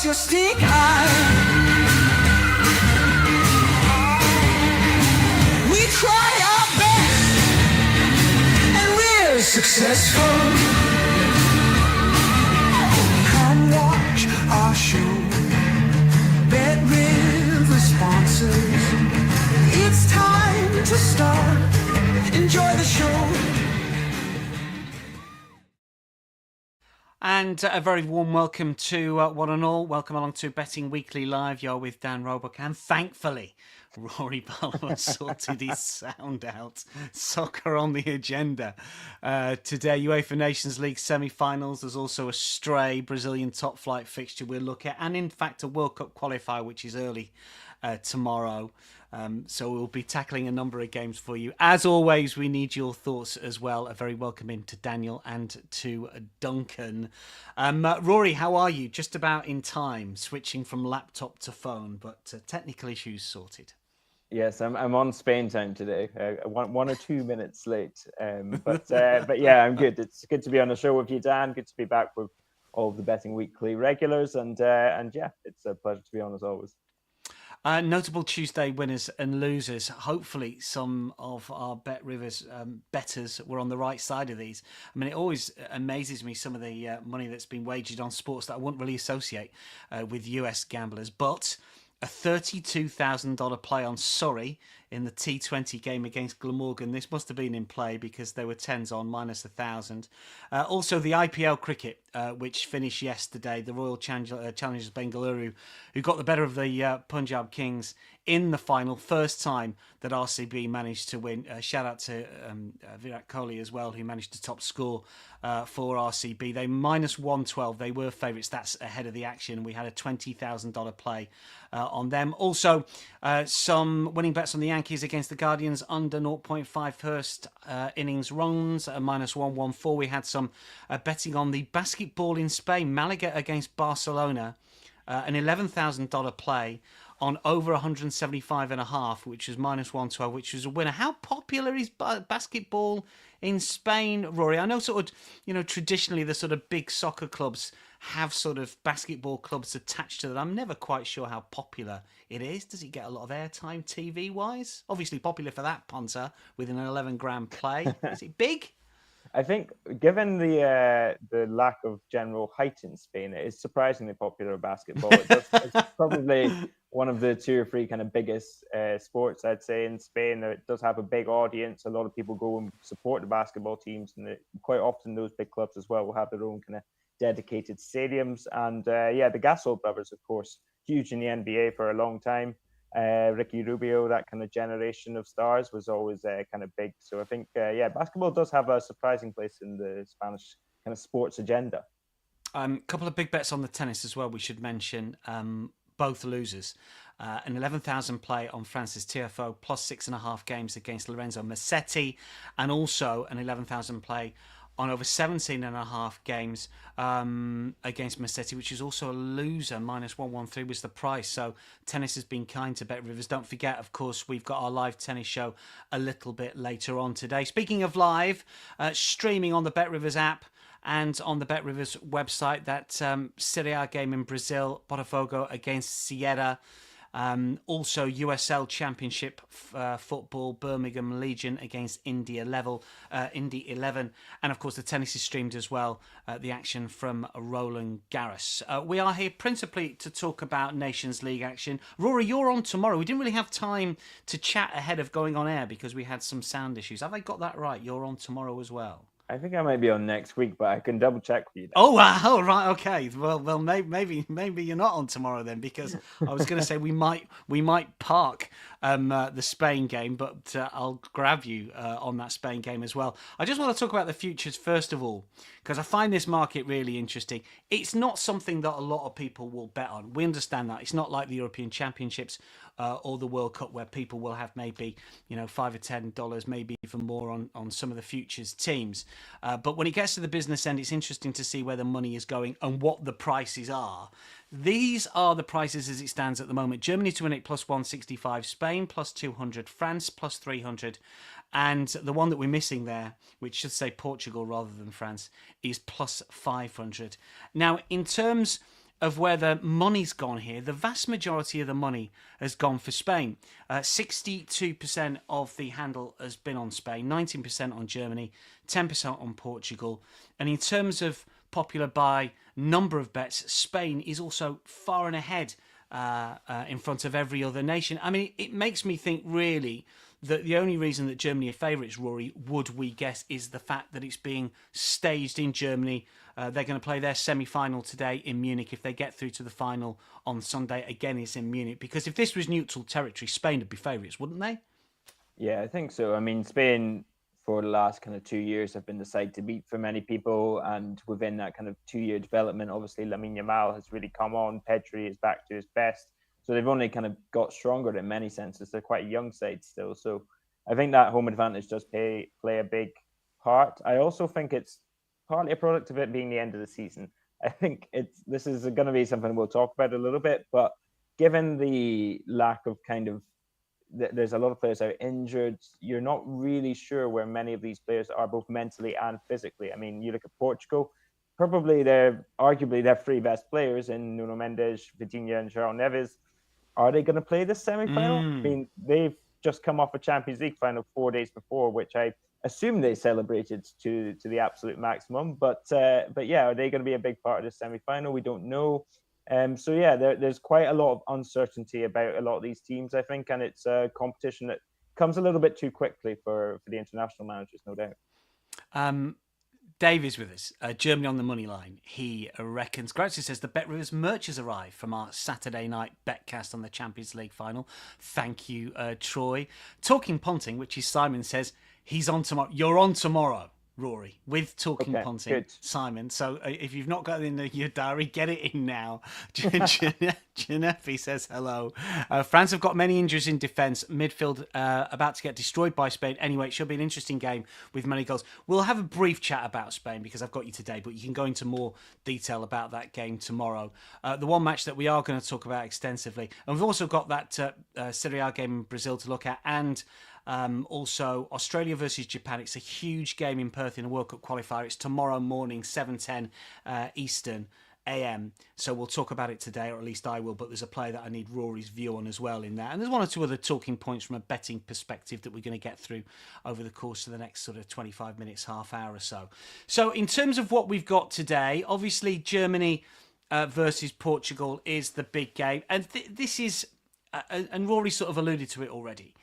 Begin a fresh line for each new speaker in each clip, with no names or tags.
your stink eye. We try our best, and we're successful. Come watch our show. Bet River sponsors. It's time to start. Enjoy the show.
And a very warm welcome to one and all. Welcome along to Betting Weekly Live. You're with Dan Roebuck, and thankfully, Rory Barlow has sorted his sound out. Soccer on the agenda. Today, UEFA Nations League semi-finals. There's also a stray Brazilian top flight fixture we'll look at, and in fact a World Cup qualifier, which is early tomorrow. So we'll be tackling a number of games for you. As always, we need your thoughts as well. A very welcome in to Daniel and to Duncan. Rory, how are you? Just about in time, switching from laptop to phone, but technical issues sorted.
Yes, I'm on Spain time today. 1 or 2 minutes late, but yeah, I'm good. It's good to be on the show with you, Dan. Good to be back with all of the Betting Weekly regulars, and yeah, it's a pleasure to be on as always.
Notable Tuesday winners and losers. Hopefully some of our Bet Rivers bettors were on the right side of these. I mean, it always amazes me some of the money that's been wagered on sports that I wouldn't really associate with US gamblers. But a $32,000 play on Surrey in the T20 game against Glamorgan. This must have been in play because there were 10s on, minus 1,000. Also, the IPL cricket, which finished yesterday. The Royal Challengers Bengaluru, who got the better of the Punjab Kings in the final. First time that RCB managed to win. Shout out to Virat Kohli as well, who managed to top score for RCB. They minus 112. They were favourites. That's ahead of the action. We had a $20,000 play on them. Also, some winning bets on the Yankees against the Guardians under 0.5 first innings runs, minus 114. We had some betting on the basketball in Spain, Malaga against Barcelona, an $11,000 play on over 175.5, which was minus 112, which was a winner. How popular is basketball in Spain, Rory? I know sort of, traditionally the sort of big soccer clubs have sort of basketball clubs attached to them. I'm never quite sure how popular it is. Does it get a lot of airtime TV-wise? Obviously popular for that punter with an 11-grand play. Is it big?
I think, given the lack of general height in Spain, it is surprisingly popular basketball. It's probably one of the 2 or 3 kind of biggest sports, I'd say, in Spain. It does have a big audience. A lot of people go and support the basketball teams, and quite often those big clubs as well will have their own kind of dedicated stadiums. And yeah, the Gasol brothers, of course, huge in the NBA for a long time. Ricky Rubio, that kind of generation of stars, was always kind of big. So I think, yeah, basketball does have a surprising place in the Spanish kind of sports agenda.
Couple of big bets on the tennis as well, we should mention. Both losers. An 11,000 play on Francis Tiafoe, plus 6.5 games against Lorenzo Musetti, and also an 11,000 play on over 17.5 games against Musetti, which is also a loser. Minus 113 was the price. So tennis has been kind to Bet Rivers. Don't forget, of course, we've got our live tennis show a little bit later on today. Speaking of live, streaming on the Bet Rivers app and on the Bet Rivers website, that Ceara game in Brazil, Botafogo against Ceara. Also USL Championship football, Birmingham Legion against Indy 11, and of course the tennis is streamed as well, the action from Roland Garros. We are here principally to talk about Nations League action. Rory, you're on tomorrow. We didn't really have time to chat ahead of going on air because we had some sound issues. Have I got that right? You're on tomorrow as well?
I think I might be on next week, but I can double check for you.
Oh wow! Right, okay. Well, maybe you're not on tomorrow then, because I was going to say we might park the Spain game, but I'll grab you on that Spain game as well. I just want to talk about the futures first of all, because I find this market really interesting. It's not something that a lot of people will bet on. We understand that it's not like the European Championships or the World Cup, where people will have maybe $5 or $10, maybe even more on some of the futures teams. But when it gets to the business end, it's interesting to see where the money is going and what the prices are. These are the prices as it stands at the moment. Germany to win it plus 165, Spain plus 200, France plus 300, and the one that we're missing there, which should say Portugal rather than France, is plus 500. Now, in terms of where the money's gone here, the vast majority of the money has gone for Spain. 62% of the handle has been on Spain, 19% on Germany, 10% on Portugal. And in terms of popular by number of bets, Spain is also far and ahead in front of every other nation. I mean, it makes me think really that the only reason that Germany are favourites, Rory, would we guess, is the fact that it's being staged in Germany. They're going to play their semi-final today in Munich. If they get through to the final on Sunday, again, it's in Munich. Because if this was neutral territory, Spain would be favourites, wouldn't they?
Yeah, I think so. I mean, Spain for the last kind of 2 years have been the side to beat for many people, and within that kind of 2 year development, obviously Lamine Yamal has really come on. Pedri is back to his best, so they've only kind of got stronger in many senses. They're quite a young side still, so I think that home advantage does play a big part. I also think it's partly a product of it being the end of the season. I think this is going to be something we'll talk about a little bit, but given the lack of kind of there's a lot of players out injured. You're not really sure where many of these players are, both mentally and physically. I mean, you look at Portugal, probably arguably their three best players in Nuno Mendes, Vitinha, and João Neves. Are they going to play this semi-final? I mean, they've just come off a Champions League final 4 days before, which I assume they celebrated to the absolute maximum. But yeah, are they going to be a big part of the semi-final? We don't know. So yeah, there's quite a lot of uncertainty about a lot of these teams, I think, and it's a competition that comes a little bit too quickly for the international managers, no doubt.
Dave is with us. Germany on the money line. He reckons. Grouchy says the Bet Rivers merch has arrived from our Saturday night betcast on the Champions League final. Thank you, Troy. Talking Ponting, which is Simon, says he's on tomorrow. You're on tomorrow, Rory, with Talking Ponting, good. Simon. So if you've not got it in your diary, get it in now. Ginepi says hello. France have got many injuries in defence. Midfield about to get destroyed by Spain. Anyway, it should be an interesting game with many goals. We'll have a brief chat about Spain because I've got you today, but you can go into more detail about that game tomorrow. The one match that we are going to talk about extensively. And we've also got that Ceara-CE game in Brazil to look at, and also Australia versus Japan. It's a huge game in Perth in a World Cup qualifier. It's tomorrow morning, 7:10 Eastern AM. So we'll talk about it today, or at least I will, but there's a player that I need Rory's view on as well in that. And there's one or two other talking points from a betting perspective that we're going to get through over the course of the next sort of 25 minutes, half hour or so. So in terms of what we've got today, obviously Germany versus Portugal is the big game. And this is, and Rory sort of alluded to it already,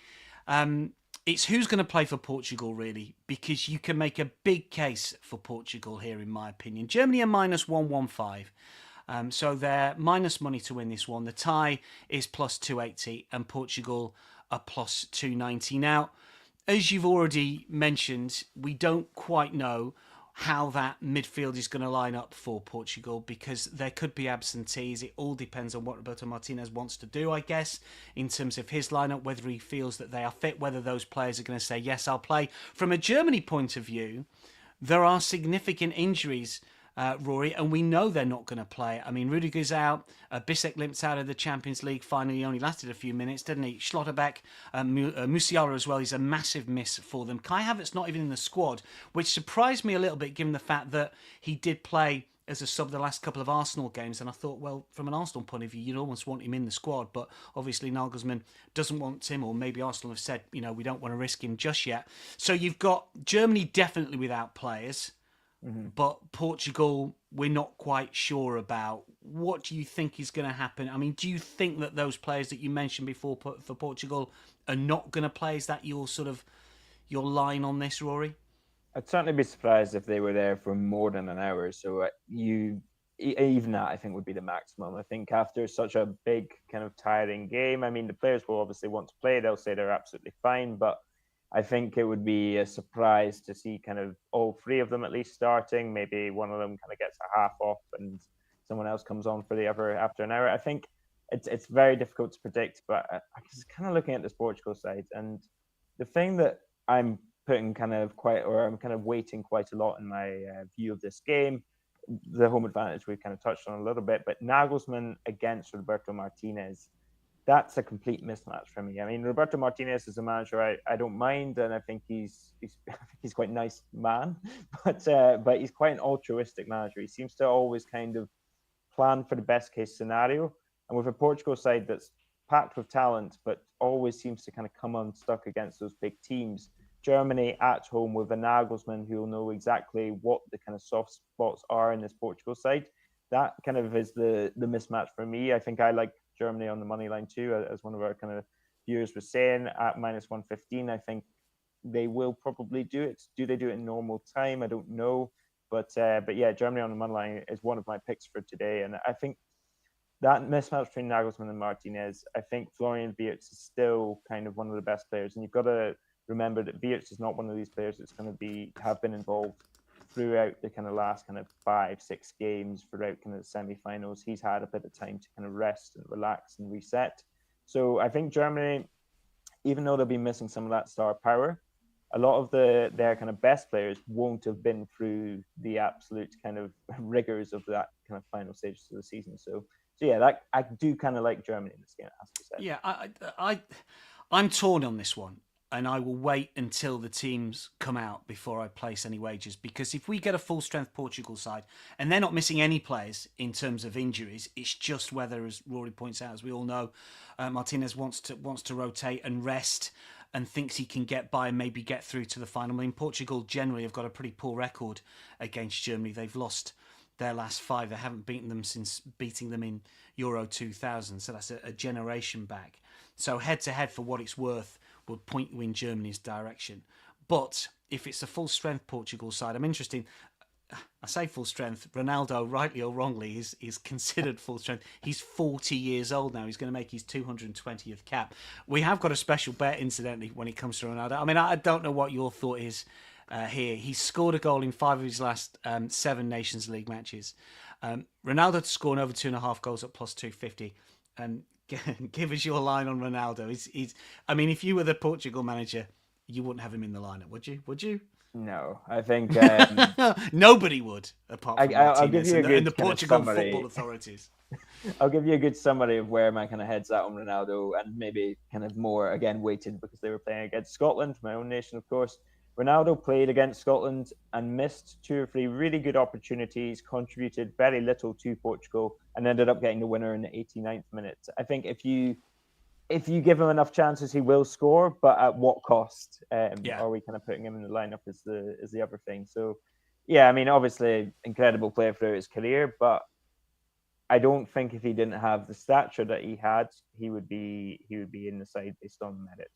it's who's going to play for Portugal, really, because you can make a big case for Portugal here, in my opinion. Germany are minus 115, so they're minus money to win this one. The tie is plus 280, and Portugal are plus 290. Now, as you've already mentioned, we don't quite know how that midfield is going to line up for Portugal because there could be absentees. It all depends on what Roberto Martinez wants to do, I guess, in terms of his lineup, whether he feels that they are fit, whether those players are going to say, yes, I'll play. From a Germany point of view, there are significant injuries, Rory, and we know they're not going to play. I mean, Rudiger's out, Bissek limped out of the Champions League final. He only lasted a few minutes, didn't he? Schlotterbeck, Musiala as well, he's a massive miss for them. Kai Havertz not even in the squad, which surprised me a little bit given the fact that he did play as a sub the last couple of Arsenal games, and I thought, well, from an Arsenal point of view, you'd almost want him in the squad, but obviously Nagelsmann doesn't want him, or maybe Arsenal have said, we don't want to risk him just yet. So you've got Germany definitely without players, but Portugal, we're not quite sure about. What do you think is going to happen? I mean, do you think that those players that you mentioned before for Portugal are not going to play? Is that your line on this, Rory?
I'd certainly be surprised if they were there for more than an hour. So even that, I think, would be the maximum. I think after such a big kind of tiring game, I mean, the players will obviously want to play. They'll say they're absolutely fine, but I think it would be a surprise to see kind of all three of them at least starting. Maybe one of them kind of gets a half off and someone else comes on for the other after an hour. I think it's very difficult to predict, but I was kind of looking at this Portugal side, and the thing that I'm I'm kind of weighting quite a lot in my view of this game, the home advantage we kind of touched on a little bit, but Nagelsmann against Roberto Martinez, that's a complete mismatch for me. I mean, Roberto Martinez is a manager I don't mind, and I think he's quite a nice man, but he's quite an altruistic manager. He seems to always kind of plan for the best case scenario. And with a Portugal side that's packed with talent, but always seems to kind of come unstuck against those big teams. Germany at home with a Nagelsmann who will know exactly what the kind of soft spots are in this Portugal side. That kind of is the mismatch for me. I think I like Germany on the money line too, as one of our kind of viewers was saying, at minus 115. I think they will probably do it. Do they do it in normal time? I don't know. But yeah, Germany on the money line is one of my picks for today. And I think that mismatch between Nagelsmann and Martinez, I think Florian Wirtz is still kind of one of the best players. And you've got to remember that Wirtz is not one of these players that's going to have been involved throughout the kind of last kind of 5-6 games, throughout kind of the semi-finals. He's had a bit of time to kind of rest and relax and reset. So I think Germany, even though they'll be missing some of that star power, a lot of their kind of best players won't have been through the absolute kind of rigors of that kind of final stages of the season. So yeah, that I do kind of like Germany in this game, as we said.
Yeah, I'm torn on this one, and I will wait until the teams come out before I place any wagers. Because if we get a full strength Portugal side, and they're not missing any players in terms of injuries, it's just whether, as Rory points out, as we all know, Martinez wants to rotate and rest, and thinks he can get by and maybe get through to the final. I mean, Portugal generally have got a pretty poor record against Germany. They've lost their last 5. They haven't beaten them since beating them in Euro 2000. So that's a generation back. So head-to-head, for what it's worth, would point you in Germany's direction. But if it's a full-strength Portugal side, I'm interested. I say full strength. Ronaldo, rightly or wrongly, is considered full strength. He's 40 years old now. He's going to make his 220th cap. We have got a special bet, incidentally, when it comes to Ronaldo. I mean, I don't know what your thought is here. He's scored a goal in 5 of his last 7 Nations League matches. Ronaldo to score over 2.5 goals at plus 250. Give us your line on Ronaldo. I mean, if you were the Portugal manager, you wouldn't have him in the lineup, would you? Would you?
No, I think
nobody would, apart from
I'll give
Martinez
you a good
and the Portugal football authorities.
I'll give you a good summary of where my kind of head's at on Ronaldo, and maybe kind of more, again, weighted because they were playing against Scotland, my own nation, of course. Ronaldo played against Scotland and missed 2 or 3 really good opportunities, contributed very little to Portugal, and ended up getting the winner in the 89th minute. I think if you give him enough chances, he will score, but at what cost? Are we kind of putting him in the lineup is the other thing. So, yeah, I mean, obviously, incredible player throughout his career, but I don't think if he didn't have the stature that he had, he would be in the side based on merit.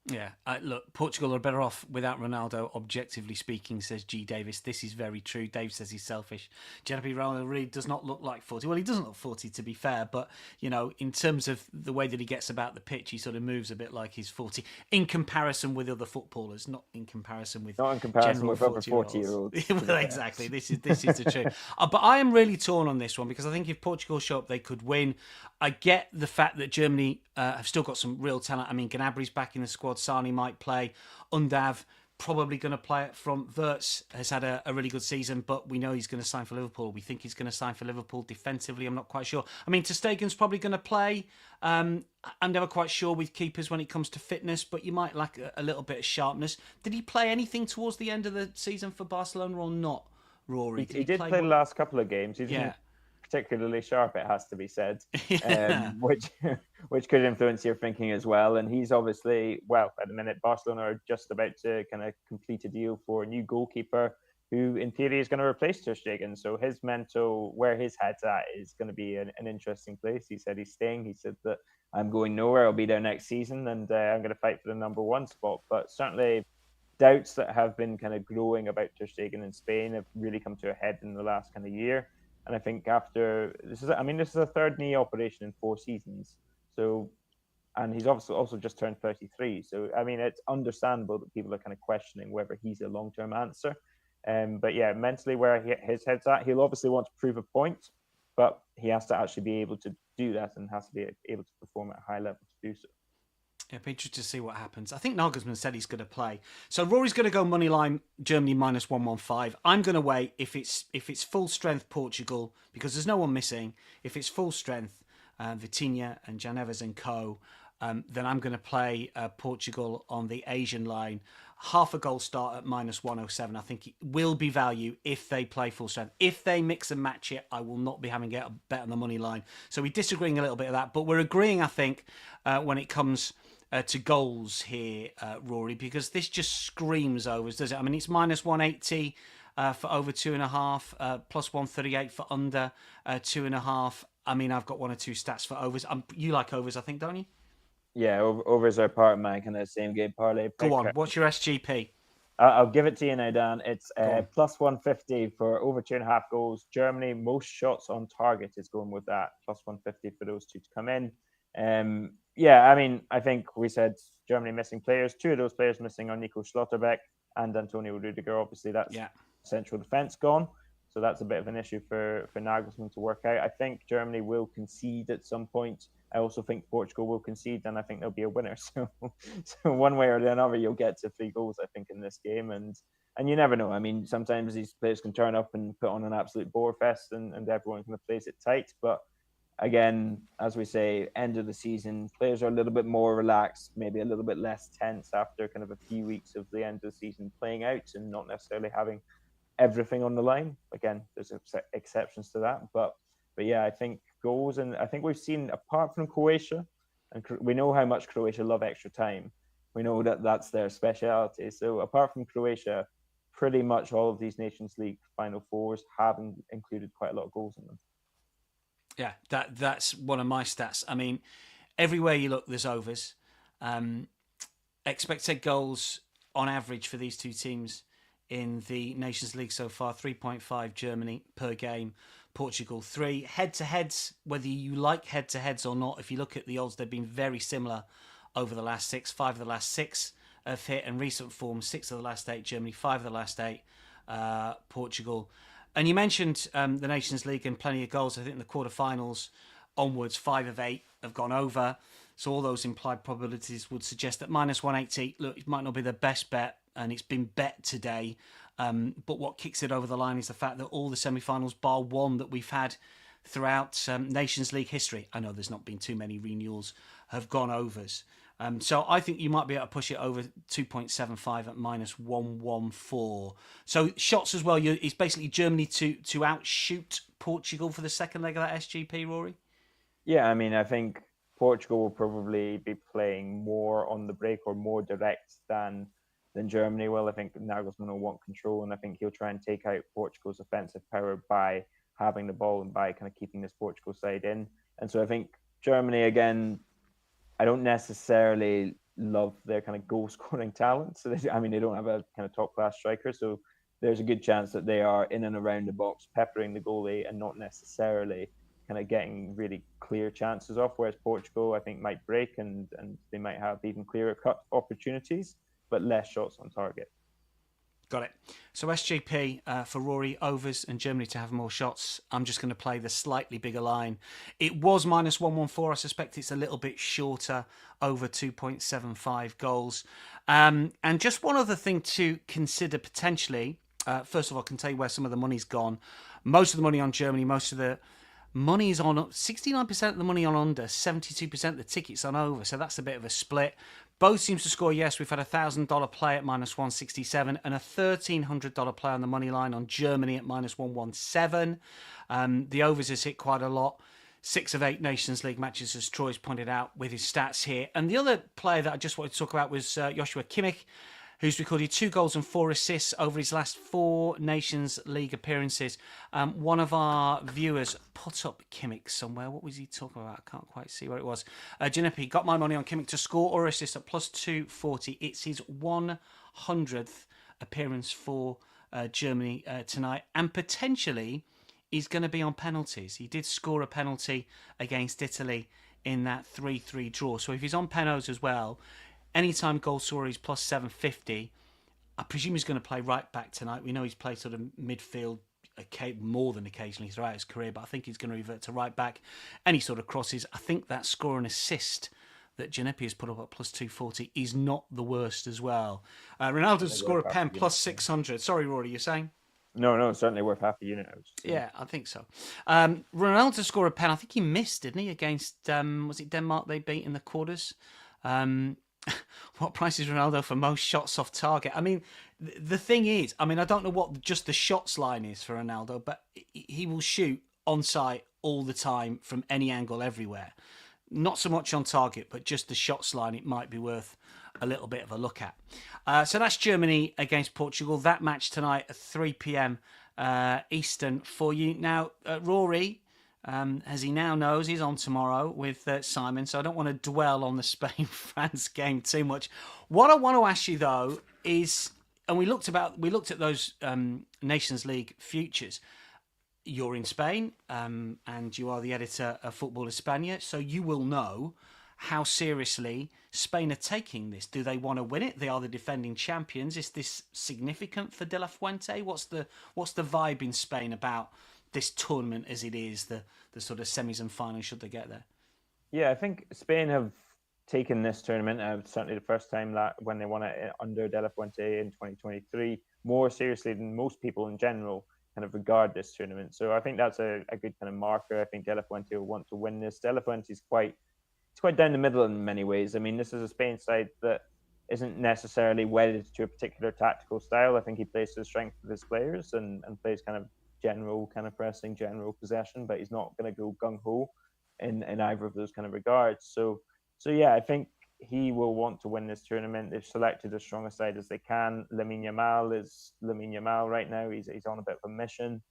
Yeah, look, Portugal are better off without Ronaldo, objectively speaking, says G. Davis. This is very true. Dave says he's selfish. JP Ronaldo really does not look like 40. Well, he doesn't look 40, to be fair, but, you know, in terms of the way that he gets about the pitch, he sort of moves a bit like he's 40, in comparison with other footballers, not in comparison with
other
40-year-olds. Well, exactly. This is the truth. But I am really torn on this one, because I think if Portugal show up, they could win. I get the fact that Germany have still got some real talent. I mean, Gnabry's back in the squad. Sani might play. Undav probably going to play it from. Wirtz has had a really good season, but we know he's going to sign for Liverpool. We think he's going to sign for Liverpool defensively. I'm not quite sure. I mean, ter Stegen's probably going to play. I'm never quite sure with keepers when it comes to fitness, but you might lack a little bit of sharpness. Did he play anything towards the end of the season for Barcelona or not, Rory?
He did play the last couple of games. He's particularly sharp, it has to be said, which could influence your thinking as well. And he's obviously, well, at the minute, Barcelona are just about to kind of complete a deal for a new goalkeeper who, in theory, is going to replace ter Stegen. So his mental, where his head's at, is going to be an interesting place. He said he's staying. He said that I'm going nowhere. I'll be there next season, and I'm going to fight for the number 1 spot. But certainly, doubts that have been kind of growing about ter Stegen in Spain have really come to a head in the last kind of year. And I think after this is a 3rd knee operation in 4 seasons. So, and he's also just turned 33. So, I mean, it's understandable that people are kind of questioning whether he's a long-term answer. But yeah, mentally where his head's at, he'll obviously want to prove a point, but he has to actually be able to do that and has to be able to perform at a high level to do so.
It'll be interesting to see what happens. I think Nagelsmann said he's going to play. So Rory's going to go money line Germany minus 115. I'm going to wait if it's full strength Portugal, because there's no one missing. If it's full strength Vitinha and Jan Evers and co, then I'm going to play Portugal on the Asian line. half a goal start at -107. I think it will be value if they play full strength. If they mix and match it, I will not be having a bet on the money line. So we're disagreeing a little bit of that, but we're agreeing, I think, when it comes to goals here, Rory, because this just screams overs, does it? I mean, it's -180 for over 2.5, plus 138 for under 2.5. I mean, I've got one or two stats for overs. You like overs, I think, don't you?
Yeah, overs are part of my kind of same game parlay pick.
Go on. What's your SGP?
I'll give it to you now, Dan. It's plus 150 for over 2.5 goals. Germany, most shots on target is going with that. Plus 150 for those two to come in. Yeah, I mean, I think we said Germany missing players. Two of those players missing are Nico Schlotterbeck and Antonio Rudiger. Obviously, that's central defence gone. So that's a bit of an issue for Nagelsmann to work out. I think Germany will concede at some point. I also think Portugal will concede, and I think there'll be a winner. So one way or another, you'll get to 3 goals, I think, in this game. And you never know. I mean, sometimes these players can turn up and put on an absolute bore fest, and everyone kind of plays it tight. But again, as we say, end of the season, players are a little bit more relaxed, maybe a little bit less tense after kind of a few weeks of the end of the season playing out and not necessarily having everything on the line. Again, there's exceptions to that, but yeah, I think goals, and I think we've seen, apart from Croatia, and we know how much Croatia love extra time. We know that that's their speciality. So apart from Croatia, pretty much all of these Nations League Final Fours have included quite a lot of goals in them.
Yeah, that's one of my stats. I mean, everywhere you look, there's overs. Expected goals on average for these two teams in the Nations League so far, 3.5 Germany per game, Portugal 3. Head-to-heads, whether you like head-to-heads or not, if you look at the odds, they've been very similar over the last 6. 5 of the last 6 have hit in recent form, 6 of the last 8 Germany, 5 of the last 8 Portugal. And you mentioned the Nations League and plenty of goals. I think in the quarterfinals onwards, 5 of 8 have gone over. So all those implied probabilities would suggest that -180, look, it might not be the best bet, and it's been bet today. But what kicks it over the line is the fact that all the semi-finals, bar one that we've had throughout Nations League history, I know there's not been too many renewals, have gone overs. So I think you might be able to push it over 2.75 at -114. So shots as well. It's basically Germany to outshoot Portugal for the second leg of that SGP, Rory?
Yeah, I mean, I think Portugal will probably be playing more on the break or more direct than Germany will. I think Nagelsmann will want control, and I think he'll try and take out Portugal's offensive power by having the ball and by kind of keeping this Portugal side in. And so I think Germany, again, I don't necessarily love their kind of goal-scoring talent. So they don't have a kind of top-class striker. So there's a good chance that they are in and around the box, peppering the goalie and not necessarily kind of getting really clear chances off. Whereas Portugal, I think, might break and they might have even clearer cut opportunities, but less shots on target.
Got it. So SGP for Rory, overs and Germany to have more shots. I'm just going to play the slightly bigger line. It was -114. I suspect it's a little bit shorter, over 2.75 goals. And just one other thing to consider potentially. First of all, I can tell you where some of the money's gone. Most of the money on Germany, most of the money is on 69% of the money on under, 72% of the tickets on over. So that's a bit of a split. Both teams to score, yes. We've had a $1,000 play at -167 and a $1,300 play on the money line on Germany at -117. The overs has hit quite a lot. 6 of 8 Nations League matches, as Troy's pointed out with his stats here. And the other player that I just wanted to talk about was Joshua Kimmich, who's recorded 2 goals and 4 assists over his last 4 Nations League appearances. One of our viewers put up Kimmich somewhere. What was he talking about? I can't quite see where it was. Ginepi, got my money on Kimmich to score or assist at +240. It's his 100th appearance for Germany tonight. And potentially, he's going to be on penalties. He did score a penalty against Italy in that 3-3 draw. So if he's on penalties as well, anytime goal scorer is +750. I presume he's going to play right back tonight. We know he's played sort of midfield more than occasionally throughout his career, but I think he's going to revert to right back. Any sort of crosses. I think that score and assist that Ginepi has put up at +240 is not the worst as well. Ronaldo to score a pen +600. Sorry, Rory, you're saying?
No, certainly worth half a unit.
Yeah, I think so. Ronaldo to score a pen. I think he missed, didn't he, against, was it Denmark they beat in the quarters? What price is Ronaldo for most shots off target? I mean, the thing is, I mean, I don't know what just the shots line is for Ronaldo, but he will shoot on site all the time from any angle, everywhere. Not so much on target, but just the shots line, it might be worth a little bit of a look at. So that's Germany against Portugal. That match tonight at 3 p.m. Eastern for you. Now, Rory, as he now knows, he's on tomorrow with Simon, so I don't want to dwell on the Spain-France game too much. What I want to ask you, though, is, and we looked at those Nations League futures. You're in Spain, and you are the editor of Football España, so you will know how seriously Spain are taking this. Do they want to win it? They are the defending champions. Is this significant for De La Fuente? What's the vibe in Spain about this tournament as it is, the sort of semis and finals, should they get there?
Yeah, I think Spain have taken this tournament, certainly the first time that when they won it under De La Fuente in 2023, more seriously than most people in general kind of regard this tournament. So I think that's a good kind of marker. I think De La Fuente will want to win this. De La Fuente is quite down the middle in many ways. I mean, this is a Spain side that isn't necessarily wedded to a particular tactical style. I think he plays to the strength of his players and plays kind of general kind of pressing, general possession, but he's not going to go gung ho in either of those kind of regards. So yeah, I think he will want to win this tournament. They've selected as strong a side as they can. Lamine Yamal is Lamine Yamal right now. He's on a bit of a mission.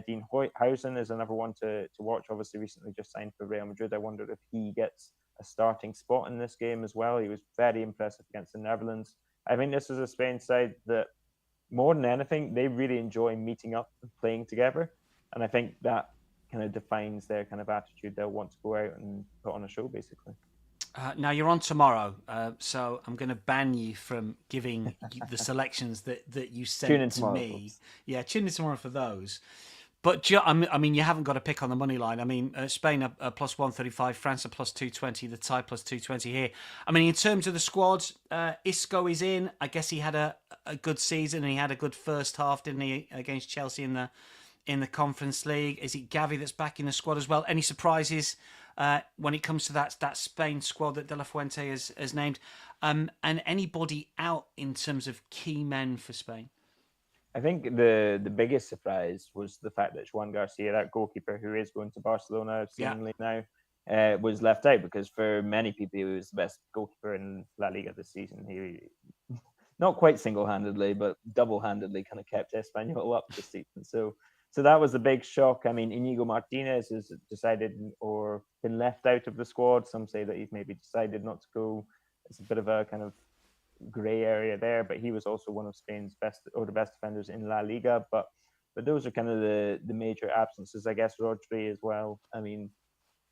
Dean Huyten is another one to watch. Obviously, recently just signed for Real Madrid. I wonder if he gets a starting spot in this game as well. He was very impressive against the Netherlands. I think this is a Spain side that, more than anything, they really enjoy meeting up and playing together. And I think that kind of defines their kind of attitude. They'll want to go out and put on a show, basically.
Now you're on tomorrow, so I'm going to ban you from giving the selections that you sent to me.
Folks.
Yeah, tune in tomorrow for those. But I mean, you haven't got to pick on the money line. I mean, Spain are plus 135, France are plus 220, the tie plus 220 here. I mean, in terms of the squad, Isco is in. I guess he had a good season and he had a good first half, didn't he, against Chelsea in the Conference League? Is it Gavi that's back in the squad as well? Any surprises when it comes to that Spain squad that De La Fuente has named? And anybody out in terms of key men for Spain?
I think the biggest surprise was the fact that Juan Garcia, that goalkeeper who is going to Barcelona seemingly now, was left out, because for many people he was the best goalkeeper in La Liga this season. He not quite single-handedly, but double-handedly kind of kept Espanyol up this season. So that was a big shock. I mean, Inigo Martinez has decided or been left out of the squad. Some say that he's maybe decided not to go. It's a bit of a kind of grey area there, but he was also one of Spain's best or the best defenders in La Liga. But those are kind of the major absences. I guess Rodri as well. I mean,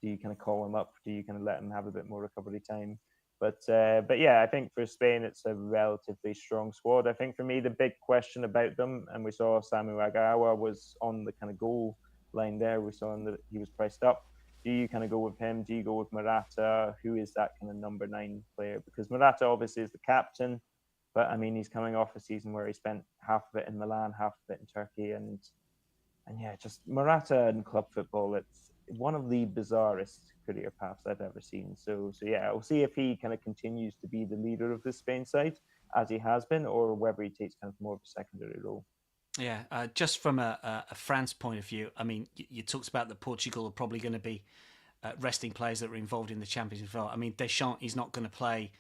do you kind of call him up? Do you kind of let him have a bit more recovery time? But yeah, I think for Spain, it's a relatively strong squad. I think for me, the big question about them, and we saw Samu Agawa was on the kind of goal line there. We saw that he was priced up. Do you kind of go with him? Do you go with Morata? Who is that kind of number 9 player? Because Morata obviously is the captain, but I mean, he's coming off a season where he spent half of it in Milan, half of it in Turkey. And yeah, just Morata in club football, it's one of the bizarrest career paths I've ever seen. So yeah, we'll see if he kind of continues to be the leader of the Spain side as he has been, or whether he takes kind of more of a secondary role.
Yeah, just from a France point of view, I mean, you talked about that Portugal are probably going to be resting players that were involved in the Champions League. I mean, Deschamps is not going to play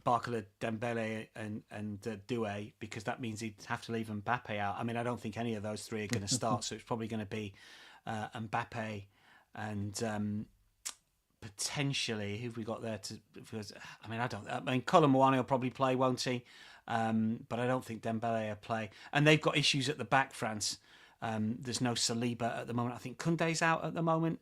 Barcola, Dembele and Doué, because that means he'd have to leave Mbappe out. I mean, I don't think any of those three are going to start, so it's probably going to be Mbappe and potentially who've we got there to? Because I mean, Colin Moani will probably play, won't he? But I don't think Dembele will play. And they've got issues at the back, France. There's no Saliba at the moment. I think Koundé's out at the moment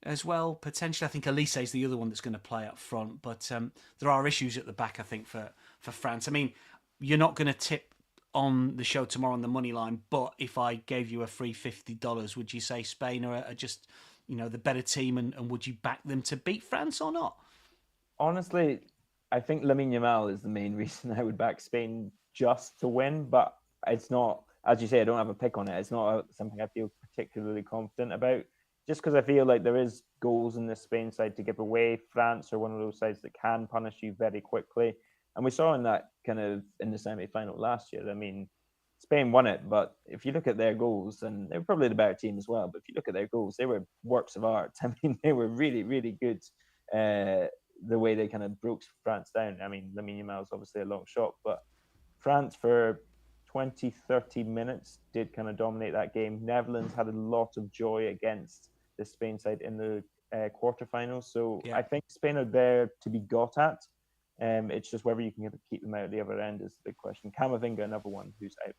as well, potentially. I think Elise is the other one that's going to play up front. But there are issues at the back, I think, for France. I mean, you're not going to tip on the show tomorrow on the money line, but if I gave you a free $50, would you say Spain are just, the better team, and would you back them to beat France or not?
Honestly, I think Lamine Yamal is the main reason I would back Spain just to win, but it's not, as you say, I don't have a pick on it. It's not something I feel particularly confident about, just because I feel like there is goals in the Spain side to give away. France are one of those sides that can punish you very quickly. And we saw in that kind of in the semi-final last year. I mean, Spain won it, but if you look at their goals, and they were probably the better team as well, but if you look at their goals, they were works of art. I mean, they were really, really good. The way they kind of broke France down. I mean, Lamine Yamal's obviously a long shot, but France for 20, 30 minutes did kind of dominate that game. Netherlands had a lot of joy against the Spain side in the quarterfinals. So
Yeah.
I think Spain are there to be got at. It's just whether you can keep them out at the other end is the big question. Camavinga, another one who's out.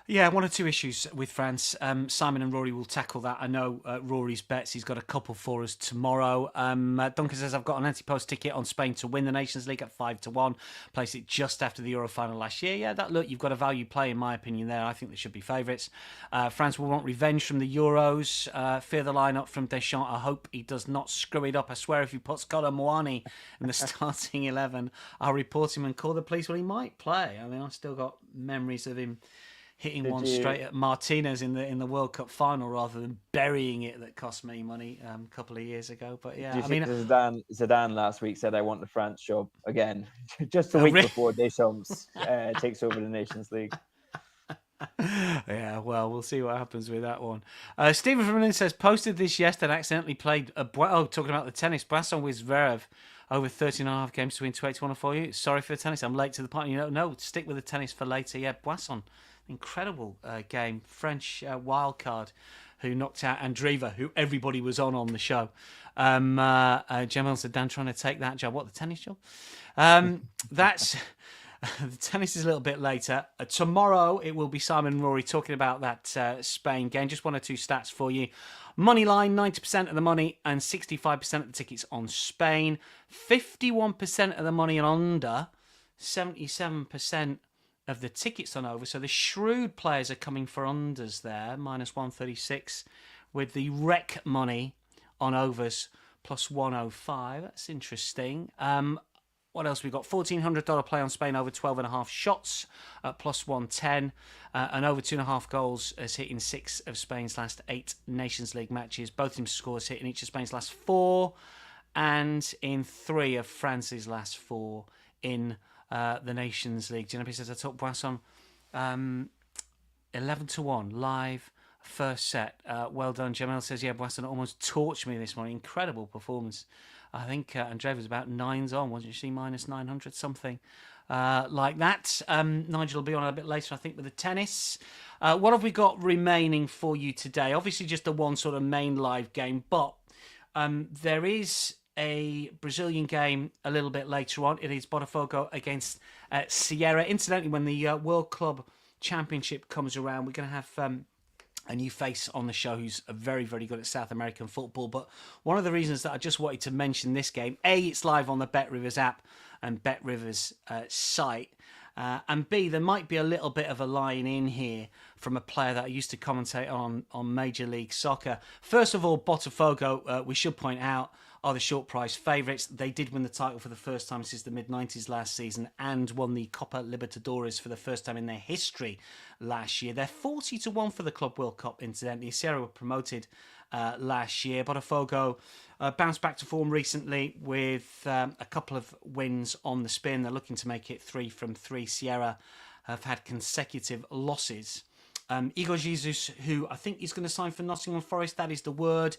Yeah, one or two issues with France. Simon and Rory will tackle that. I know Rory's bets. He's got a couple for us tomorrow. Duncan says, I've got an anti-post ticket on Spain to win the Nations League at 5-1. Placed it just after the Euro final last year. Yeah, look, you've got a value play, in my opinion, there. I think they should be favourites. France will want revenge from the Euros. Fear the lineup from Deschamps. I hope he does not screw it up. I swear if he puts Kolo Muani in the starting 11, I'll report him and call the police. Well, he might play. I mean, I've still got memories of him hitting straight at Martinez in the World Cup final rather than burying it that cost me money a couple of years ago. But yeah,
I mean, Zidane last week said, "I want the France job again," just a week before Deschamps takes over the Nations League.
Yeah, well, we'll see what happens with that one. Stephen from Lynn says, posted this yesterday and accidentally played talking about the tennis. Boisson with Zverev over 13.5 games to win 2-1 for you. Sorry for the tennis. I'm late to the party. No, stick with the tennis for later. Yeah, Boisson. Incredible game. French wild card who knocked out Andreeva, who everybody was on the show. Jamal said, Dan trying to take that job. What, the tennis job? That's... The tennis is a little bit later. Tomorrow, it will be Simon and Rory talking about that Spain game. Just one or two stats for you. Money line, 90% of the money and 65% of the tickets on Spain. 51% of the money and under. 77% of the tickets on over. So the shrewd players are coming for unders there, minus 136, with the wreck money on overs plus 105. That's interesting. What else we got? $1,400 play on Spain over 12.5 shots at plus 110, and over 2.5 goals as hit in 6 of Spain's last 8 Nations League matches. Both teams' scores hit in each of Spain's last 4, and in 3 of France's last 4 in the Nations League. Giuseppe says, I took Boisson 11-1 live first set. Well done. Jamel says, yeah, Boisson almost torched me this morning. Incredible performance. I think Andreeva was about 9s on, wasn't she? Minus 900 something like that. Nigel will be on a bit later, I think, with the tennis. What have we got remaining for you today? Obviously just the one sort of main live game, but there is a Brazilian game a little bit later on. It is Botafogo against Ceara. Incidentally, when the World Club Championship comes around, we're going to have a new face on the show who's very, very good at South American football. But one of the reasons that I just wanted to mention this game, A, it's live on the BetRivers app and BetRivers site. And B, there might be a little bit of a line in here from a player that I used to commentate on Major League Soccer. First of all, Botafogo, we should point out, are the short price favourites. They did win the title for the first time since the mid-90s last season and won the Copa Libertadores for the first time in their history last year. They're 40-1 for the Club World Cup, incidentally. Ceara were promoted last year. Botafogo bounced back to form recently with a couple of wins on the spin. They're looking to make it 3 from 3. Ceara have had consecutive losses. Igor Jesus, who I think is going to sign for Nottingham Forest, that is the word,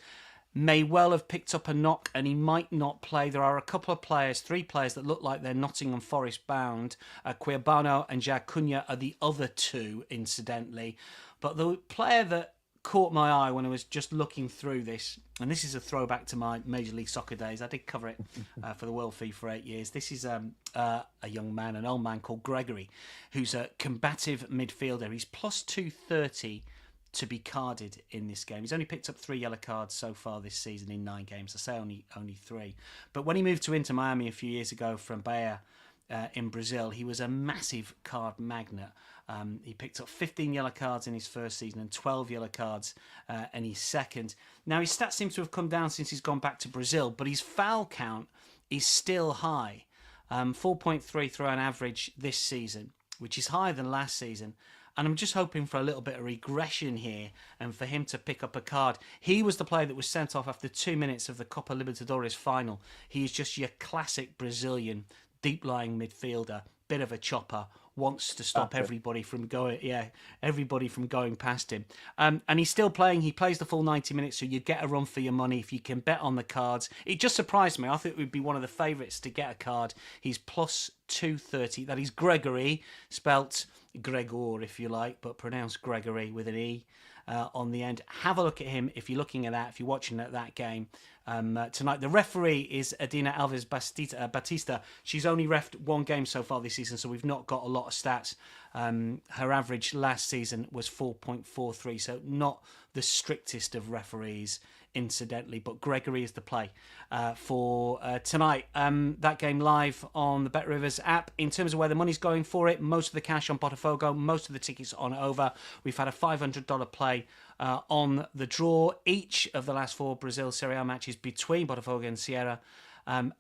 may well have picked up a knock and he might not play. There are a couple of players, 3 players that look like they're Nottingham Forest bound. Quibano and Jack Cunha are the other 2, incidentally. But the player that caught my eye when I was just looking through this, and this is a throwback to my Major League Soccer days. I did cover it for the World Feed for 8 years. This is a young man, an old man called Gregory, who's a combative midfielder. He's plus 230 to be carded in this game. He's only picked up 3 yellow cards so far this season in 9 games. I say only 3. But when he moved to Inter Miami a few years ago from Bahia in Brazil, he was a massive card magnet. He picked up 15 yellow cards in his first season and 12 yellow cards in his second. Now, his stats seem to have come down since he's gone back to Brazil, but his foul count is still high. 4.3 through an average this season, which is higher than last season. And I'm just hoping for a little bit of regression here and for him to pick up a card. He was the player that was sent off after 2 minutes of the Copa Libertadores final. He is just your classic Brazilian deep-lying midfielder, bit of a chopper, wants to stop everybody from going past him. And he's still playing. He plays the full 90 minutes, so you get a run for your money if you can bet on the cards. It just surprised me. I thought it would be one of the favourites to get a card. He's plus 230. That is Gregory, spelt Gregor if you like, but pronounced Gregory with an E on the end. Have a look at him if you're looking at that, if you're watching that game tonight. The referee is Adina Alves Batista. She's only reffed one game so far this season, so we've not got a lot of stats. Her average last season was 4.43, so not the strictest of referees, incidentally, but Gregory is the play for tonight. That game live on the BetRivers app. In terms of where the money's going for it, most of the cash on Botafogo, most of the tickets on over. We've had a $500 play on the draw. Each of the last 4 Brazil Serie A matches between Botafogo and Ceara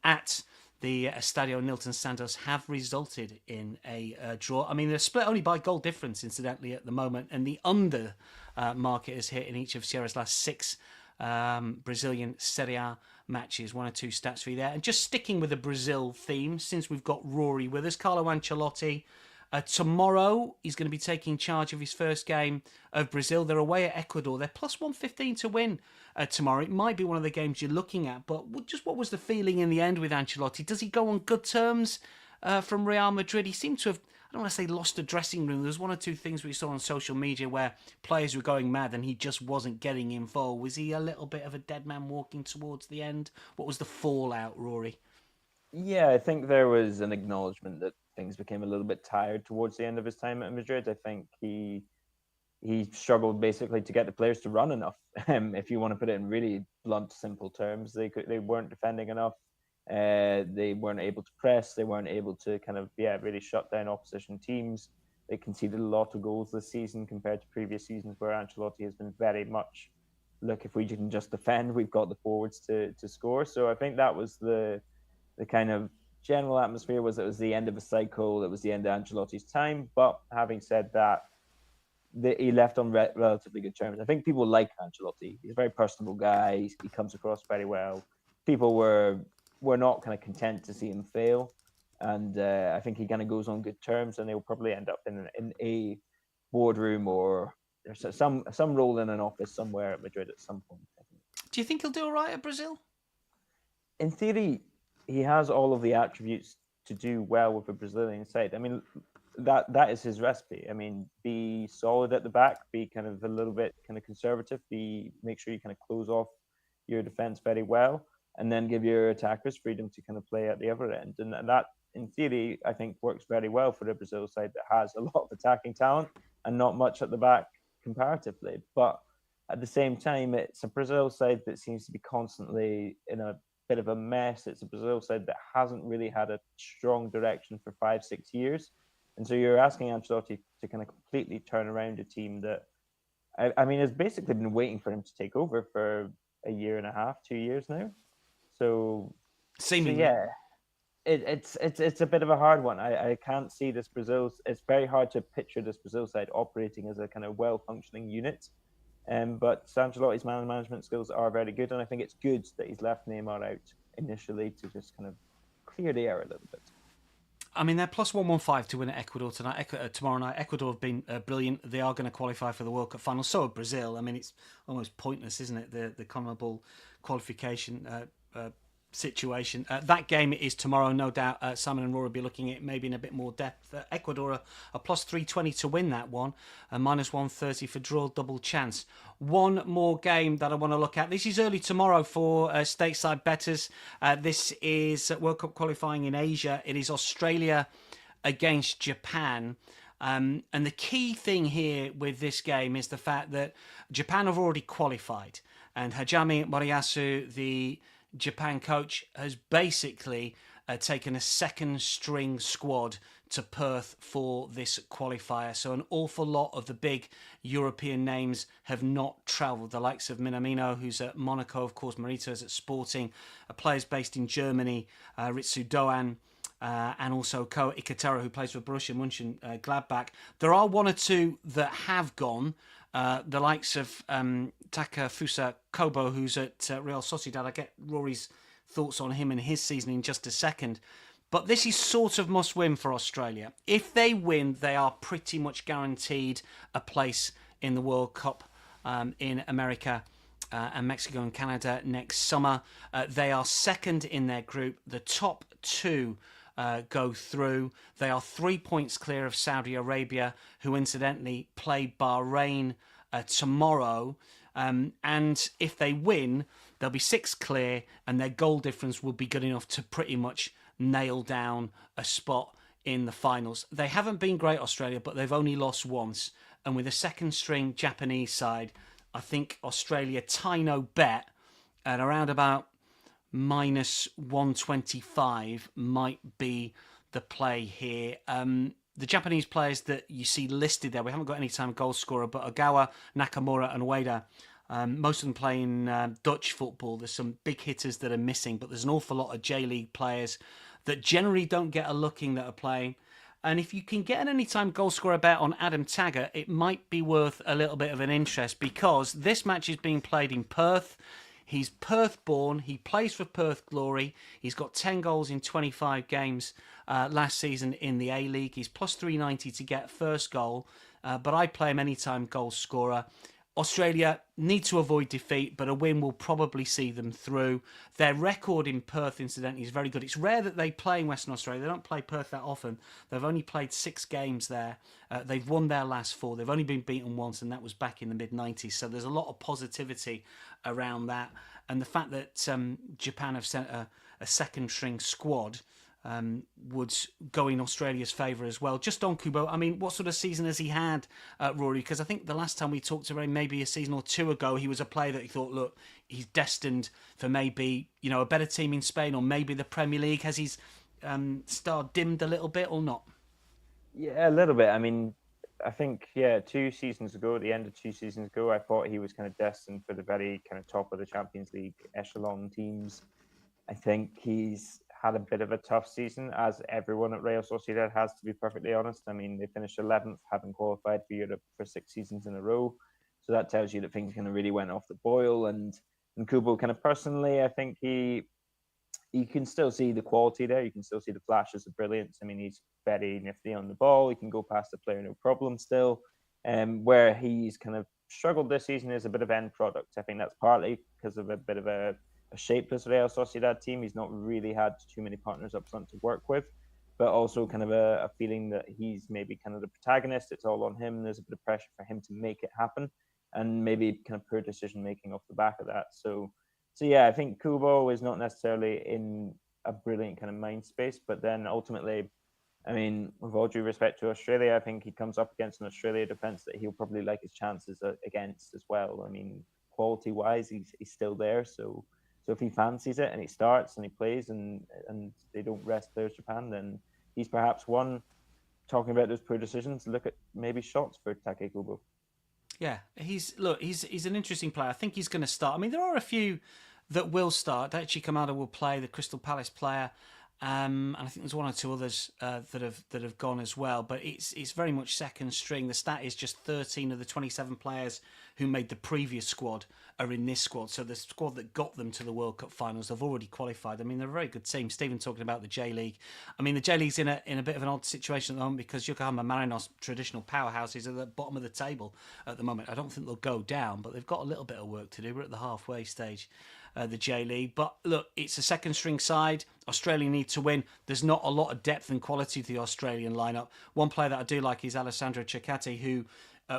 at the Estadio Nilton Santos have resulted in a draw. I mean, they're split only by goal difference, incidentally, at the moment, and the under market is hit in each of Ceara's last 6 Brazilian Serie A matches. 1 or 2 stats for you there. And just sticking with the Brazil theme, since we've got Rory with us, Carlo Ancelotti, tomorrow he's going to be taking charge of his first game of Brazil. They're away at Ecuador. They're plus 115 to win tomorrow. It might be one of the games you're looking at, but just what was the feeling in the end with Ancelotti? Does he go on good terms from Real Madrid? He seemed to have, I don't want to say lost a dressing room. There was 1 or 2 things we saw on social media where players were going mad and he just wasn't getting involved. Was he a little bit of a dead man walking towards the end? What was the fallout, Rory?
Yeah, I think there was an acknowledgement that things became a little bit tired towards the end of his time at Madrid. I think he struggled basically to get the players to run enough. If you want to put it in really blunt, simple terms, they weren't defending enough. They weren't able to press. They weren't able to really shut down opposition teams. They conceded a lot of goals this season compared to previous seasons where Ancelotti has been very much, look, if we can just defend, we've got the forwards to score. So I think that was the kind of general atmosphere, was it was the end of a cycle, it was the end of Ancelotti's time. But having said that, he left on relatively good terms. I think people like Ancelotti. He's a very personable guy. He comes across very well. People were not kind of content to see him fail, and I think he kind of goes on good terms, and he'll probably end up in a boardroom or there's some role in an office somewhere at Madrid at some point. I think.
Do you think he'll do all right at Brazil?
In theory, he has all of the attributes to do well with a Brazilian side. I mean, that is his recipe. I mean, be solid at the back, be kind of a little bit kind of conservative, make sure you kind of close off your defense very well, and then give your attackers freedom to kind of play at the other end. And that, in theory, I think works very well for the Brazil side that has a lot of attacking talent and not much at the back comparatively. But at the same time, it's a Brazil side that seems to be constantly in a bit of a mess. It's a Brazil side that hasn't really had a strong direction for 5-6 years. And so you're asking Ancelotti to kind of completely turn around a team that, I mean, has basically been waiting for him to take over for a year and a half, 2 years now. So,
seemingly,
yeah, it's a bit of a hard one. I can't see this Brazil. It's very hard to picture this Brazil side operating as a kind of well-functioning unit. But Ancelotti's management skills are very good, and I think it's good that he's left Neymar out initially to just kind of clear the air a little bit.
I mean, they're plus 115 to win at Ecuador tomorrow night. Ecuador have been brilliant. They are going to qualify for the World Cup final. So are Brazil. I mean, it's almost pointless, isn't it? The CONMEBOL qualification situation. That game is tomorrow, no doubt. Simon and Rory will be looking at it maybe in a bit more depth. Ecuador are plus 320 to win that one, and minus 130 for draw double chance. One more game that I want to look at. This is early tomorrow for stateside bettors. This is World Cup qualifying in Asia. It is Australia against Japan. And the key thing here with this game is the fact that Japan have already qualified, and Hajime Moriyasu, the Japan coach, has basically taken a second string squad to Perth for this qualifier. So an awful lot of the big European names have not travelled. The likes of Minamino, who's at Monaco, of course, Marito is at Sporting, players based in Germany, Ritsu Doan, and also Ko Ikataro, who plays for Borussia Mönchengladbach. There are 1 or 2 that have gone. The likes of Takefusa Kobo, who's at Real Sociedad. I get Rory's thoughts on him and his season in just a second. But this is sort of must win for Australia. If they win, they are pretty much guaranteed a place in the World Cup in America and Mexico and Canada next summer. They are second in their group. The top two go through. They are 3 points clear of Saudi Arabia, who incidentally play Bahrain tomorrow. And if they win, they'll be 6 clear, and their goal difference will be good enough to pretty much nail down a spot in the finals. They haven't been great, Australia, but they've only lost once. And with a second string Japanese side, I think Australia Tino bet at around about minus 125 might be the play here. The Japanese players that you see listed there, we haven't got any time goal scorer, but Ogawa, Nakamura and Ueda, most of them playing Dutch football. There's some big hitters that are missing, but there's an awful lot of J-League players that generally don't get a looking that are playing. And if you can get an anytime goal scorer bet on Adam Taggart, it might be worth a little bit of an interest, because this match is being played in Perth. He's Perth born. He plays for Perth Glory. He's got 10 goals in 25 games last season in the A-League. He's plus 390 to get first goal, but I play him anytime goal scorer. Australia need to avoid defeat, but a win will probably see them through. Their record in Perth, incidentally, is very good. It's rare that they play in Western Australia. They don't play Perth that often. They've only played 6 games there. They've won their last 4. They've only been beaten once, and that was back in the mid-90s. So there's a lot of positivity around that. And the fact that Japan have sent a second-string squad would go in Australia's favour as well. Just on Kubo, I mean, what sort of season has he had, Rory? Because I think the last time we talked to him, maybe a season or 2 ago, he was a player that he thought, look, he's destined for maybe, a better team in Spain or maybe the Premier League. Has his star dimmed a little bit or not?
Yeah, a little bit. I mean, I think, 2 seasons ago, at the end of 2 seasons ago, I thought he was kind of destined for the very kind of top of the Champions League echelon teams. I think he's had a bit of a tough season, as everyone at Real Sociedad has, to be perfectly honest. I mean, they finished 11th, having qualified for Europe for 6 seasons in a row. So that tells you that things kind of really went off the boil. And Kubo, kind of personally, I think you can still see the quality there. You can still see the flashes of brilliance. I mean, he's very nifty on the ball. He can go past the player, no problem still. Where he's kind of struggled this season is a bit of end product. I think that's partly because of a bit of a shapeless Real Sociedad team. He's not really had too many partners up front to work with, but also kind of a feeling that he's maybe kind of the protagonist. It's all on him. There's a bit of pressure for him to make it happen, and maybe kind of poor decision making off the back of that. So yeah, I think Kubo is not necessarily in a brilliant kind of mind space, but then ultimately, I mean, with all due respect to Australia, I think he comes up against an Australia defence that he'll probably like his chances against as well. I mean, quality wise, he's still there. So if he fancies it and he starts and he plays and they don't rest players Japan, then he's perhaps one. Talking about those poor decisions, look at maybe shots for Take Kubo.
Yeah, he's an interesting player. I think he's going to start. I mean, there are a few that will start. Daichi Kamada will play, the Crystal Palace player, and I think there's 1 or 2 others that have gone as well. But it's very much second string. The stat is just 13 of the 27 players who made the previous squad are in this squad. So the squad that got them to the World Cup finals have already qualified. I mean, they're a very good team. Stephen talking about the J-League. I mean, the J-League's in a bit of an odd situation at the moment because Yokohama Marinos, traditional powerhouses, are at the bottom of the table at the moment. I don't think they'll go down, but they've got a little bit of work to do. We're at the halfway stage, the J-League. But look, it's a second string side. Australia need to win. There's not a lot of depth and quality to the Australian lineup. One player that I do like is Alessandro Ceccati, who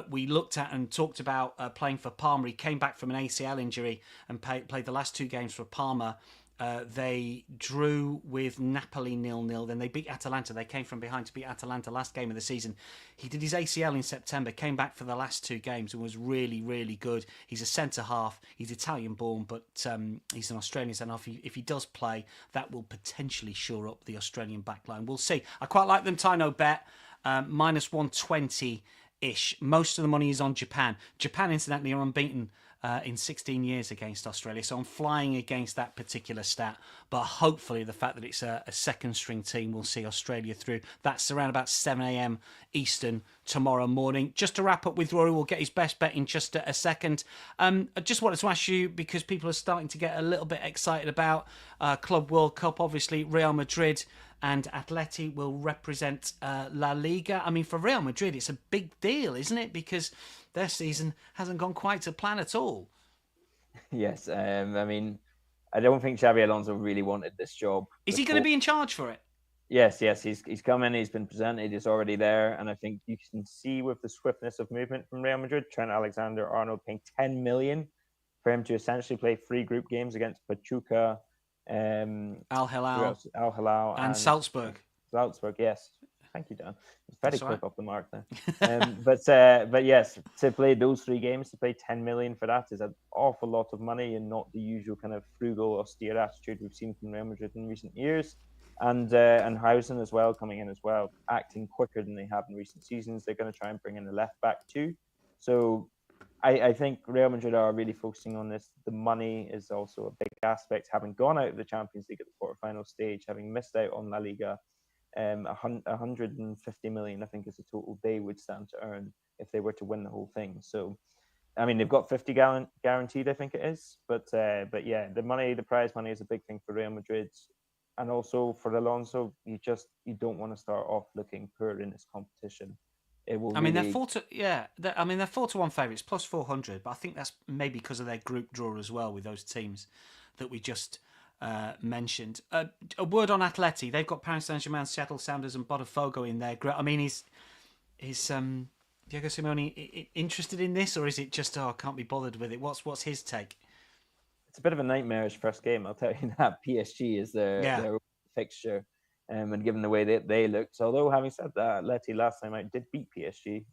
we looked at and talked about playing for Parma. He came back from an ACL injury and played the last 2 games for Parma. They drew with Napoli 0-0. Then they beat Atalanta. They came from behind to beat Atalanta last game of the season. He did his ACL in September, came back for the last 2 games and was really, really good. He's a centre-half. He's Italian-born, but he's an Australian centre-half. If he does play, that will potentially shore up the Australian backline. We'll see. I quite like them, Tino bet, minus 120 ish. Most of the money is on Japan. Japan, incidentally, are unbeaten in 16 years against Australia, so I'm flying against that particular stat. But hopefully, the fact that it's a second string team will see Australia through. That's around about 7 a.m. Eastern tomorrow morning. Just to wrap up with Rory, we'll get his best bet in just a second. I just wanted to ask you, because people are starting to get a little bit excited about Club World Cup. Obviously, Real Madrid and Atleti will represent La Liga. I mean, for Real Madrid, it's a big deal, isn't it? Because their season hasn't gone quite to plan at all.
Yes, I mean, I don't think Xabi Alonso really wanted this job.
Is he going to be in charge for it?
Yes, he's come in, he's been presented, he's already there, and I think you can see with the swiftness of movement from Real Madrid, Trent Alexander-Arnold paying 10 million for him to essentially play 3 group games against Pachuca,
Al Hilal,
Al Hilal
and Salzburg.
Salzburg, yes. Thank you, Dan. It's very
That's
quick
right.
off the mark there. But yes, to play those 3 games, to pay 10 million for that is an awful lot of money, and not the usual kind of frugal, austere attitude we've seen from Real Madrid in recent years. And Hausen as well, coming in as well, acting quicker than they have in recent seasons. They're going to try and bring in a left back too. So I think Real Madrid are really focusing on this. The money is also a big aspect. Having gone out of the Champions League at the quarterfinal stage, having missed out on La Liga, 150 million, I think, is the total they would stand to earn if they were to win the whole thing. So, I mean, they've got 50 guaranteed, I think it is. But yeah, the prize money is a big thing for Real Madrid. And also for Alonso, you don't want to start off looking poor in this competition. It will.
I mean, they're 4-1 favourites, plus 400. But I think that's maybe because of their group draw as well with those teams that we just mentioned. A word on Atleti. They've got Paris Saint-Germain, Seattle Sounders, and Botafogo in there. I mean, is Diego Simeone interested in this, or is it just I can't be bothered with it? What's his take?
It's a bit of a nightmarish first game, I'll tell you that. PSG is their fixture, and given the way they looked. Although, having said that, Atleti last time out did beat PSG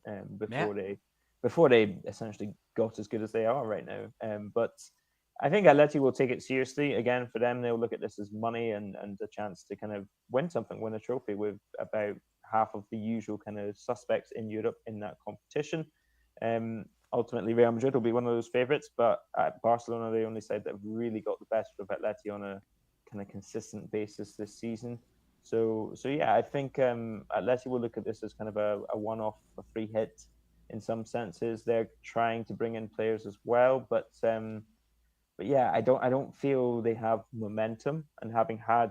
before they essentially got as good as they are right now. But I think Atleti will take it seriously. Again, for them, they'll look at this as money and a chance to kind of win a trophy with about half of the usual kind of suspects in Europe in that competition. Ultimately, Real Madrid will be one of those favourites, but at Barcelona, they only side that have really got the best of Atleti on a kind of consistent basis this season. So yeah, I think Atleti will look at this as kind of a one-off, a free hit in some senses. They're trying to bring in players as well, but yeah, I don't feel they have momentum. And having had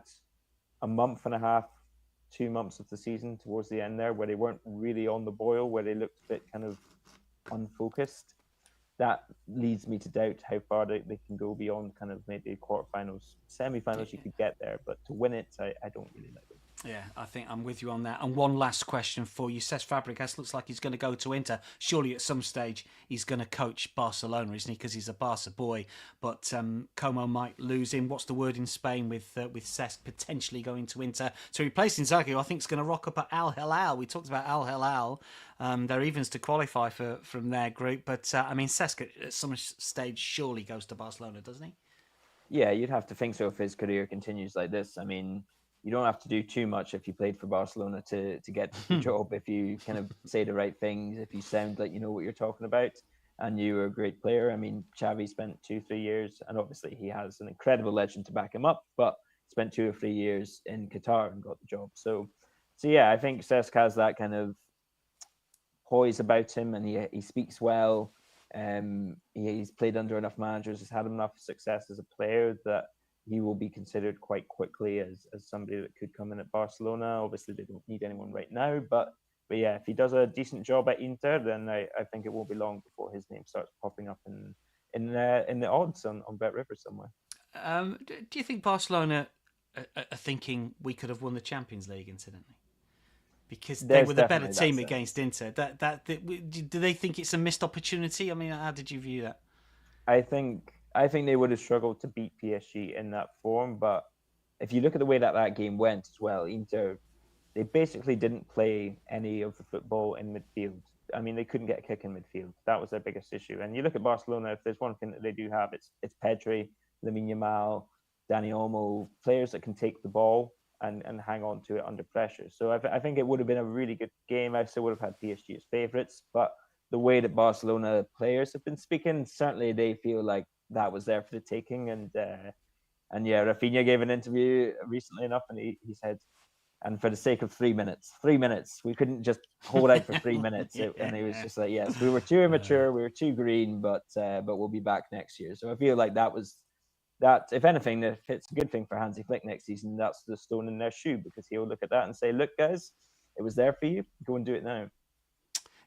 a month and a half, 2 months of the season towards the end there, where they weren't really on the boil, where they looked a bit kind of unfocused, that leads me to doubt how far they can go beyond kind of maybe quarterfinals, semi-finals. You could get there, but to win it, I don't really like it.
Yeah, I think I'm with you on that. And one last question for you. Cesc Fabregas looks like he's going to go to Inter. Surely at some stage he's going to coach Barcelona, isn't he? Because he's a Barca boy. But Como might lose him. What's the word in Spain with Cesc potentially going to Inter to replace Inzaghi? I think it's going to rock up at Al Hilal. We talked about Al Hilal. They're evens to qualify from their group. But I mean, Cesc at some stage surely goes to Barcelona, doesn't he?
Yeah, you'd have to think so if his career continues like this. I mean, you don't have to do too much if you played for Barcelona to get the job. If you kind of say the right things, if you sound like you know what you're talking about, and you are a great player. I mean, Xavi spent 2-3 years, and obviously he has an incredible legend to back him up, but spent 2 or 3 years in Qatar and got the job. So yeah, I think Cesc has that kind of poise about him, and he speaks well. He's played under enough managers, has had enough success as a player that he will be considered quite quickly as somebody that could come in at Barcelona. Obviously, they don't need anyone right now, but yeah, if he does a decent job at Inter, then I think it won't be long before his name starts popping up in the odds on BetRivers somewhere.
Do you think Barcelona are thinking we could have won the Champions League, incidentally? Because they were the better team against Inter. Do they think it's a missed opportunity? I mean, how did you view that?
I think they would have struggled to beat PSG in that form, but if you look at the way that game went as well, Inter, they basically didn't play any of the football in midfield. I mean, they couldn't get a kick in midfield. That was their biggest issue. And you look at Barcelona, if there's one thing that they do have, it's Pedri, Lamine Yamal, Dani Olmo, players that can take the ball and hang on to it under pressure. So I think it would have been a really good game. I still would have had PSG as favourites, but the way that Barcelona players have been speaking, certainly they feel like that was there for the taking. And yeah, Rafinha gave an interview recently enough, and he said, and for the sake of 3 minutes, we couldn't just hold out for 3 minutes. And he was just like, yes, we were too immature, we were too green, but we'll be back next year. So I feel like that was that, if anything, if it's a good thing for Hansi Flick next season, that's the stone in their shoe, because he'll look at that and say, look, guys, it was there for you. Go and do it now.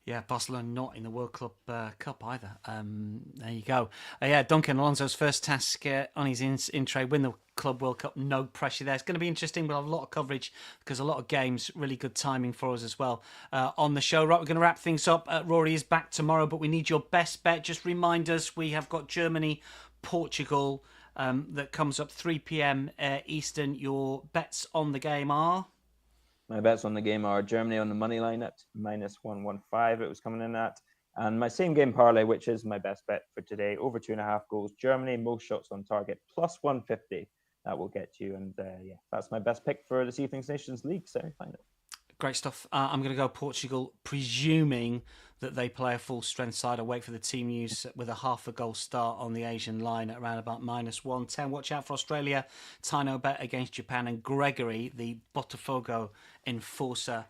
Yeah, Barcelona not in the World Club Cup either. There you go. Yeah, Duncan Alonso's first task on his in-trade, win the Club World Cup. No pressure there. It's going to be interesting. We'll have a lot of coverage because a lot of games. Really good timing for us as well on the show. Right, we're going to wrap things up. Rory is back tomorrow, but we need your best bet. Just remind us, we have got Germany, Portugal that comes up 3 p.m. Eastern. Your bets on the game are?
My bets on the game are Germany on the money line at -115. It was coming in at. And my same game parlay, which is my best bet for today, over 2.5 goals. Germany, most shots on target, +150. That will get you. And yeah, that's my best pick for this evening's Nations League semi-final.
Great stuff. I'm going to go Portugal, presuming that they play a full strength side. I'll wait for the team news with a half a goal start on the Asian line at around about -110. Watch out for Australia. Tino bet against Japan, and Gregory, the Botafogo enforcer,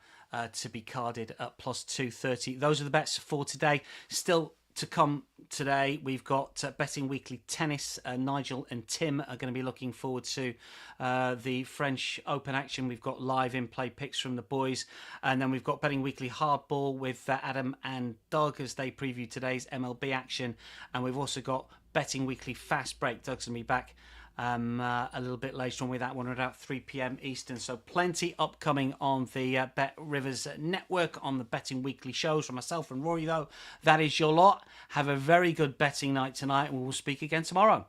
to be carded at +230. Those are the bets for today. Still to come today, we've got Betting Weekly Tennis. Nigel and Tim are going to be looking forward to the French Open action. We've got live in-play picks from the boys. And then we've got Betting Weekly Hardball with Adam and Doug as they preview today's MLB action. And we've also got Betting Weekly Fast Break. Doug's going to be back a little bit later on with that one at about 3 p.m. Eastern. So plenty upcoming on the Bet Rivers Network on the Betting Weekly shows from myself and Rory, though. That is your lot. Have a very good betting night tonight, and we will speak again tomorrow.